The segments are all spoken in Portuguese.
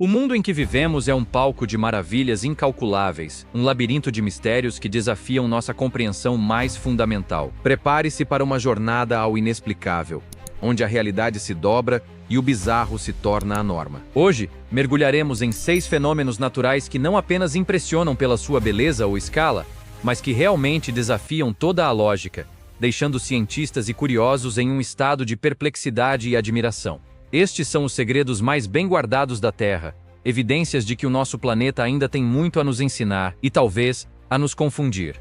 O mundo em que vivemos é um palco de maravilhas incalculáveis, um labirinto de mistérios que desafiam nossa compreensão mais fundamental. Prepare-se para uma jornada ao inexplicável, onde a realidade se dobra e o bizarro se torna a norma. Hoje, mergulharemos em 6 fenômenos naturais que não apenas impressionam pela sua beleza ou escala, mas que realmente desafiam toda a lógica, deixando cientistas e curiosos em um estado de perplexidade e admiração. Estes são os segredos mais bem guardados da Terra, evidências de que o nosso planeta ainda tem muito a nos ensinar e, talvez, a nos confundir.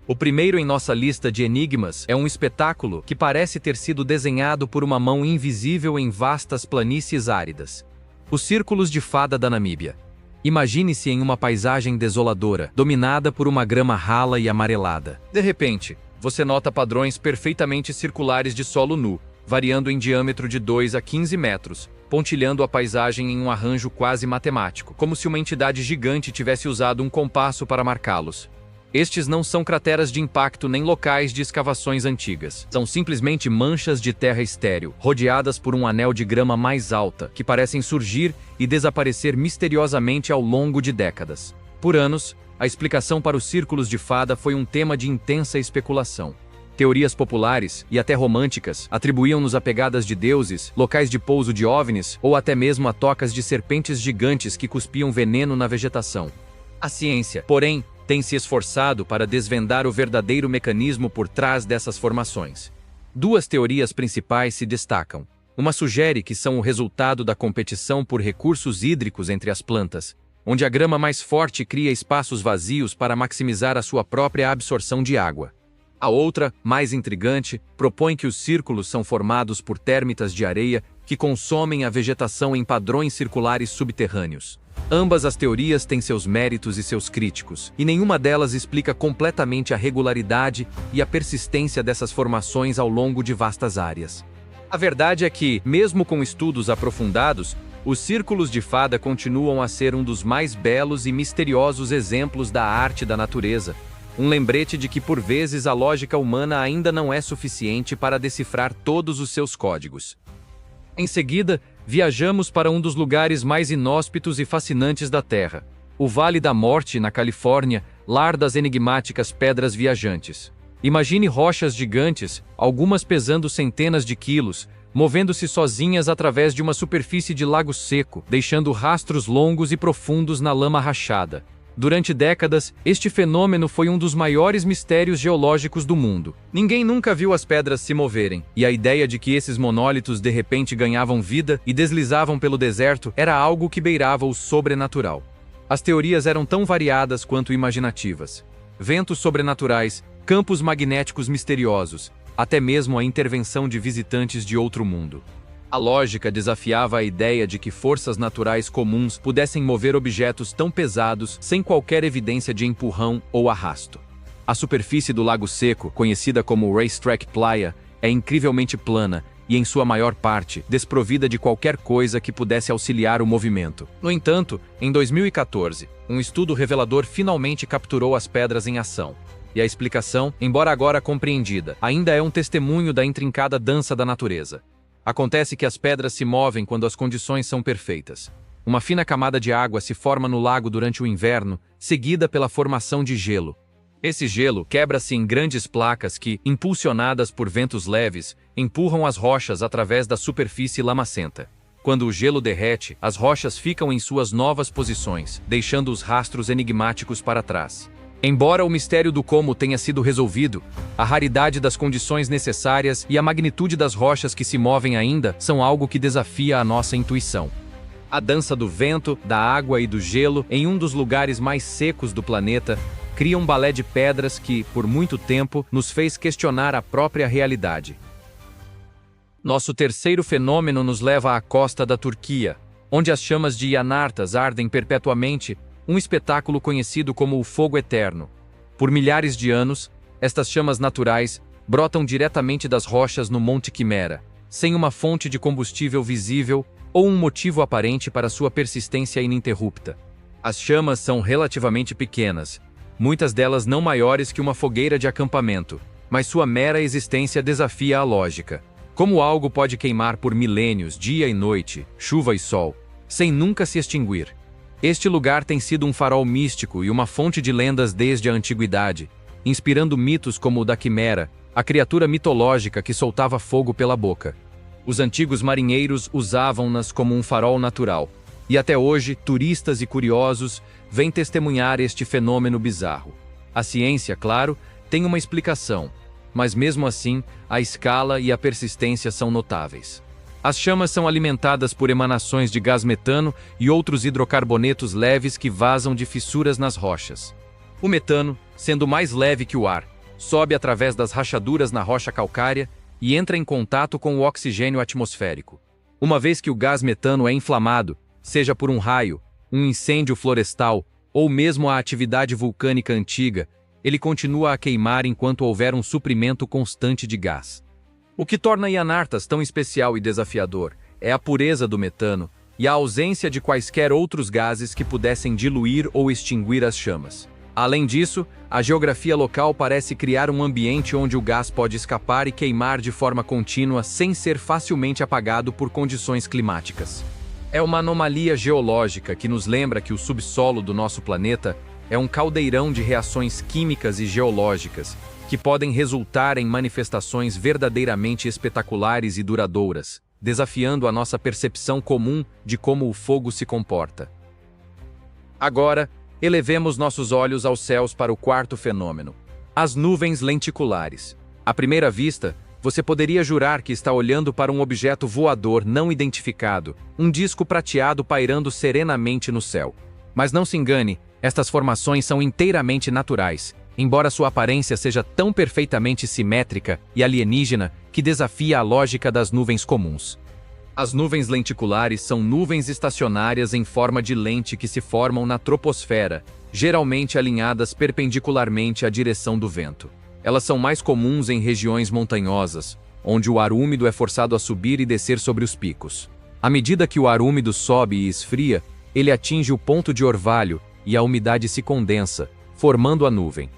O primeiro em nossa lista de enigmas é um espetáculo que parece ter sido desenhado por uma mão invisível em vastas planícies áridas. Os Círculos de Fada da Namíbia. Imagine-se em uma paisagem desoladora, dominada por uma grama rala e amarelada. De repente, você nota padrões perfeitamente circulares de solo nu, variando em diâmetro de 2 a 15 metros, pontilhando a paisagem em um arranjo quase matemático, como se uma entidade gigante tivesse usado um compasso para marcá-los. Estes não são crateras de impacto nem locais de escavações antigas. São simplesmente manchas de terra estéril, rodeadas por um anel de grama mais alta, que parecem surgir e desaparecer misteriosamente ao longo de décadas. Por anos, a explicação para os círculos de fada foi um tema de intensa especulação. Teorias populares, e até românticas, atribuíam-nos a pegadas de deuses, locais de pouso de OVNIs ou até mesmo a tocas de serpentes gigantes que cuspiam veneno na vegetação. A ciência, porém, tem se esforçado para desvendar o verdadeiro mecanismo por trás dessas formações. 2 teorias principais se destacam. Uma sugere que são o resultado da competição por recursos hídricos entre as plantas, onde a grama mais forte cria espaços vazios para maximizar a sua própria absorção de água. A outra, mais intrigante, propõe que os círculos são formados por térmitas de areia que consomem a vegetação em padrões circulares subterrâneos. Ambas as teorias têm seus méritos e seus críticos, e nenhuma delas explica completamente a regularidade e a persistência dessas formações ao longo de vastas áreas. A verdade é que, mesmo com estudos aprofundados, os círculos de fada continuam a ser um dos mais belos e misteriosos exemplos da arte da natureza. Um lembrete de que, por vezes, a lógica humana ainda não é suficiente para decifrar todos os seus códigos. Em seguida, viajamos para um dos lugares mais inóspitos e fascinantes da Terra, o Vale da Morte, na Califórnia, lar das enigmáticas pedras viajantes. Imagine rochas gigantes, algumas pesando centenas de quilos, movendo-se sozinhas através de uma superfície de lago seco, deixando rastros longos e profundos na lama rachada. Durante décadas, este fenômeno foi um dos maiores mistérios geológicos do mundo. Ninguém nunca viu as pedras se moverem, e a ideia de que esses monólitos de repente ganhavam vida e deslizavam pelo deserto era algo que beirava o sobrenatural. As teorias eram tão variadas quanto imaginativas. Ventos sobrenaturais, campos magnéticos misteriosos, até mesmo a intervenção de visitantes de outro mundo. A lógica desafiava a ideia de que forças naturais comuns pudessem mover objetos tão pesados sem qualquer evidência de empurrão ou arrasto. A superfície do Lago Seco, conhecida como Racetrack Playa, é incrivelmente plana e, em sua maior parte, desprovida de qualquer coisa que pudesse auxiliar o movimento. No entanto, em 2014, um estudo revelador finalmente capturou as pedras em ação. E a explicação, embora agora compreendida, ainda é um testemunho da intrincada dança da natureza. Acontece que as pedras se movem quando as condições são perfeitas. Uma fina camada de água se forma no lago durante o inverno, seguida pela formação de gelo. Esse gelo quebra-se em grandes placas que, impulsionadas por ventos leves, empurram as rochas através da superfície lamacenta. Quando o gelo derrete, as rochas ficam em suas novas posições, deixando os rastros enigmáticos para trás. Embora o mistério do como tenha sido resolvido, a raridade das condições necessárias e a magnitude das rochas que se movem ainda são algo que desafia a nossa intuição. A dança do vento, da água e do gelo em um dos lugares mais secos do planeta cria um balé de pedras que, por muito tempo, nos fez questionar a própria realidade. Nosso terceiro fenômeno nos leva à costa da Turquia, onde as chamas de Yanartas ardem perpetuamente, um espetáculo conhecido como o fogo eterno. Por milhares de anos, estas chamas naturais brotam diretamente das rochas no Monte Quimera, sem uma fonte de combustível visível ou um motivo aparente para sua persistência ininterrupta. As chamas são relativamente pequenas, muitas delas não maiores que uma fogueira de acampamento, mas sua mera existência desafia a lógica. Como algo pode queimar por milênios, dia e noite, chuva e sol, sem nunca se extinguir. Este lugar tem sido um farol místico e uma fonte de lendas desde a antiguidade, inspirando mitos como o da Quimera, a criatura mitológica que soltava fogo pela boca. Os antigos marinheiros usavam-nas como um farol natural, e até hoje turistas e curiosos vêm testemunhar este fenômeno bizarro. A ciência, claro, tem uma explicação, mas mesmo assim, a escala e a persistência são notáveis. As chamas são alimentadas por emanações de gás metano e outros hidrocarbonetos leves que vazam de fissuras nas rochas. O metano, sendo mais leve que o ar, sobe através das rachaduras na rocha calcária e entra em contato com o oxigênio atmosférico. Uma vez que o gás metano é inflamado, seja por um raio, um incêndio florestal ou mesmo a atividade vulcânica antiga, ele continua a queimar enquanto houver um suprimento constante de gás. O que torna Yanartas tão especial e desafiador é a pureza do metano e a ausência de quaisquer outros gases que pudessem diluir ou extinguir as chamas. Além disso, a geografia local parece criar um ambiente onde o gás pode escapar e queimar de forma contínua sem ser facilmente apagado por condições climáticas. É uma anomalia geológica que nos lembra que o subsolo do nosso planeta é um caldeirão de reações químicas e geológicas que podem resultar em manifestações verdadeiramente espetaculares e duradouras, desafiando a nossa percepção comum de como o fogo se comporta. Agora, elevemos nossos olhos aos céus para o quarto fenômeno, as nuvens lenticulares. À primeira vista, você poderia jurar que está olhando para um objeto voador não identificado, um disco prateado pairando serenamente no céu. Mas não se engane, estas formações são inteiramente naturais, embora sua aparência seja tão perfeitamente simétrica e alienígena que desafia a lógica das nuvens comuns. As nuvens lenticulares são nuvens estacionárias em forma de lente que se formam na troposfera, geralmente alinhadas perpendicularmente à direção do vento. Elas são mais comuns em regiões montanhosas, onde o ar úmido é forçado a subir e descer sobre os picos. À medida que o ar úmido sobe e esfria, ele atinge o ponto de orvalho e a umidade se condensa, formando a nuvem.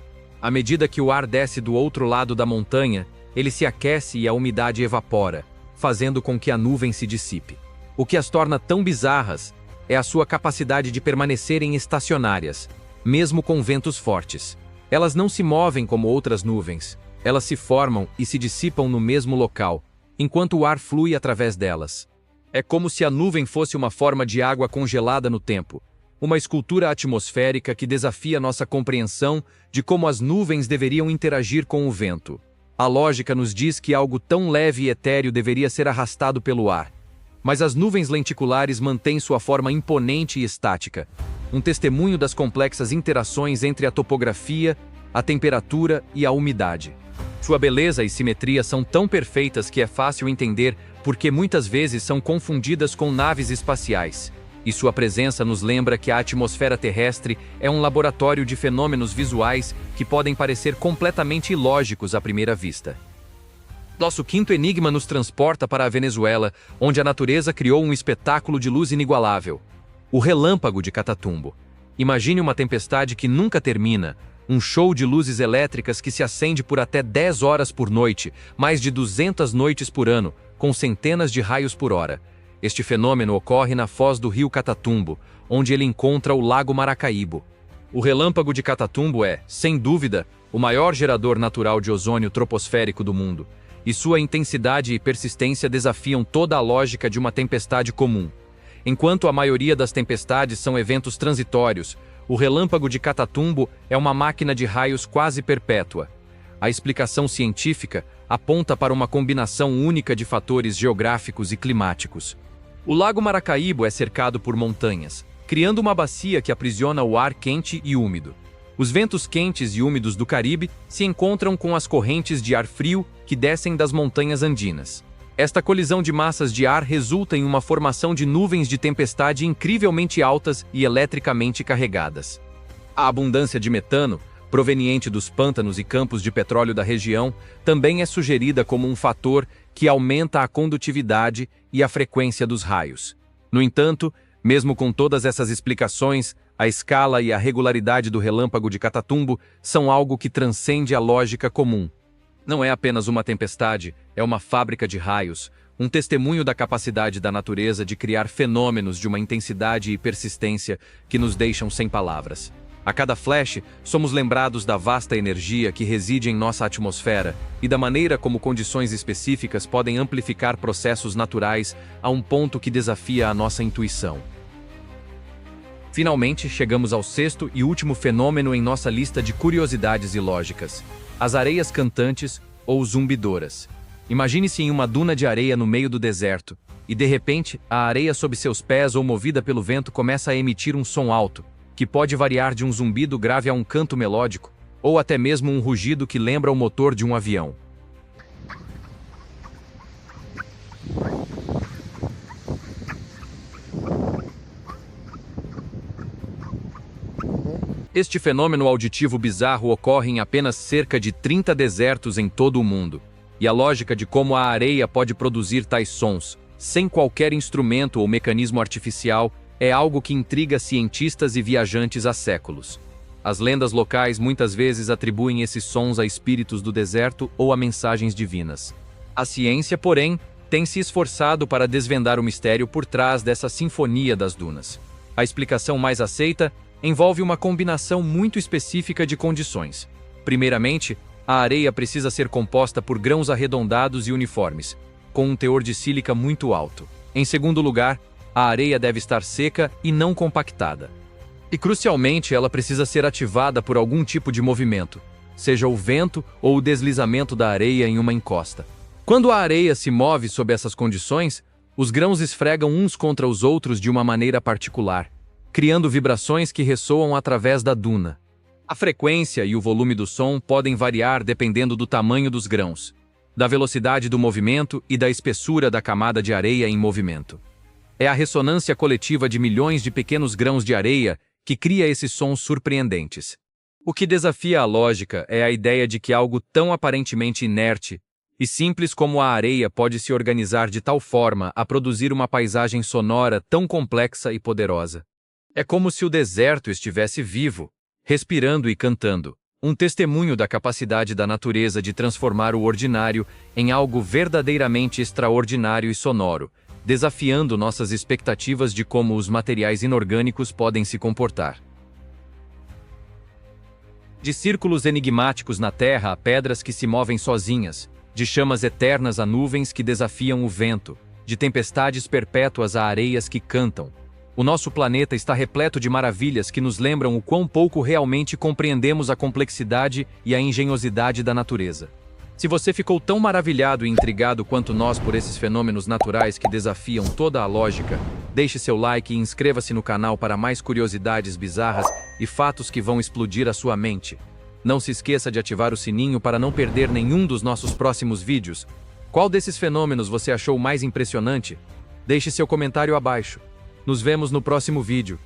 À medida que o ar desce do outro lado da montanha, ele se aquece e a umidade evapora, fazendo com que a nuvem se dissipe. O que as torna tão bizarras é a sua capacidade de permanecerem estacionárias, mesmo com ventos fortes. Elas não se movem como outras nuvens, elas se formam e se dissipam no mesmo local, enquanto o ar flui através delas. É como se a nuvem fosse uma forma de água congelada no tempo, uma escultura atmosférica que desafia nossa compreensão de como as nuvens deveriam interagir com o vento. A lógica nos diz que algo tão leve e etéreo deveria ser arrastado pelo ar. Mas as nuvens lenticulares mantêm sua forma imponente e estática, um testemunho das complexas interações entre a topografia, a temperatura e a umidade. Sua beleza e simetria são tão perfeitas que é fácil entender por que muitas vezes são confundidas com naves espaciais. E sua presença nos lembra que a atmosfera terrestre é um laboratório de fenômenos visuais que podem parecer completamente ilógicos à primeira vista. Nosso quinto enigma nos transporta para a Venezuela, onde a natureza criou um espetáculo de luz inigualável. O relâmpago de Catatumbo. Imagine uma tempestade que nunca termina, um show de luzes elétricas que se acende por até 10 horas por noite, mais de 200 noites por ano, com centenas de raios por hora. Este fenômeno ocorre na foz do rio Catatumbo, onde ele encontra o Lago Maracaibo. O relâmpago de Catatumbo é, sem dúvida, o maior gerador natural de ozônio troposférico do mundo, e sua intensidade e persistência desafiam toda a lógica de uma tempestade comum. Enquanto a maioria das tempestades são eventos transitórios, o relâmpago de Catatumbo é uma máquina de raios quase perpétua. A explicação científica aponta para uma combinação única de fatores geográficos e climáticos. O Lago Maracaibo é cercado por montanhas, criando uma bacia que aprisiona o ar quente e úmido. Os ventos quentes e úmidos do Caribe se encontram com as correntes de ar frio que descem das montanhas andinas. Esta colisão de massas de ar resulta em uma formação de nuvens de tempestade incrivelmente altas e eletricamente carregadas. A abundância de metano, proveniente dos pântanos e campos de petróleo da região, também é sugerida como um fator que aumenta a condutividade e a frequência dos raios. No entanto, mesmo com todas essas explicações, a escala e a regularidade do relâmpago de Catatumbo são algo que transcende a lógica comum. Não é apenas uma tempestade, é uma fábrica de raios, um testemunho da capacidade da natureza de criar fenômenos de uma intensidade e persistência que nos deixam sem palavras. A cada flash, somos lembrados da vasta energia que reside em nossa atmosfera e da maneira como condições específicas podem amplificar processos naturais a um ponto que desafia a nossa intuição. Finalmente, chegamos ao sexto e último fenômeno em nossa lista de curiosidades ilógicas: as areias cantantes ou zumbidoras. Imagine-se em uma duna de areia no meio do deserto, e de repente, a areia sob seus pés ou movida pelo vento começa a emitir um som alto, que pode variar de um zumbido grave a um canto melódico, ou até mesmo um rugido que lembra o motor de um avião. Este fenômeno auditivo bizarro ocorre em apenas cerca de 30 desertos em todo o mundo, e a lógica de como a areia pode produzir tais sons, sem qualquer instrumento ou mecanismo artificial, é algo que intriga cientistas e viajantes há séculos. As lendas locais muitas vezes atribuem esses sons a espíritos do deserto ou a mensagens divinas. A ciência, porém, tem se esforçado para desvendar o mistério por trás dessa sinfonia das dunas. A explicação mais aceita envolve uma combinação muito específica de condições. Primeiramente, a areia precisa ser composta por grãos arredondados e uniformes, com um teor de sílica muito alto. Em segundo lugar, a areia deve estar seca e não compactada. E, crucialmente, ela precisa ser ativada por algum tipo de movimento, seja o vento ou o deslizamento da areia em uma encosta. Quando a areia se move sob essas condições, os grãos esfregam uns contra os outros de uma maneira particular, criando vibrações que ressoam através da duna. A frequência e o volume do som podem variar dependendo do tamanho dos grãos, da velocidade do movimento e da espessura da camada de areia em movimento. É a ressonância coletiva de milhões de pequenos grãos de areia que cria esses sons surpreendentes. O que desafia a lógica é a ideia de que algo tão aparentemente inerte e simples como a areia pode se organizar de tal forma a produzir uma paisagem sonora tão complexa e poderosa. É como se o deserto estivesse vivo, respirando e cantando, um testemunho da capacidade da natureza de transformar o ordinário em algo verdadeiramente extraordinário e sonoro, desafiando nossas expectativas de como os materiais inorgânicos podem se comportar. De círculos enigmáticos na Terra a pedras que se movem sozinhas, de chamas eternas a nuvens que desafiam o vento, de tempestades perpétuas a areias que cantam. O nosso planeta está repleto de maravilhas que nos lembram o quão pouco realmente compreendemos a complexidade e a engenhosidade da natureza. Se você ficou tão maravilhado e intrigado quanto nós por esses fenômenos naturais que desafiam toda a lógica, deixe seu like e inscreva-se no canal para mais curiosidades bizarras e fatos que vão explodir a sua mente. Não se esqueça de ativar o sininho para não perder nenhum dos nossos próximos vídeos. Qual desses fenômenos você achou mais impressionante? Deixe seu comentário abaixo. Nos vemos no próximo vídeo.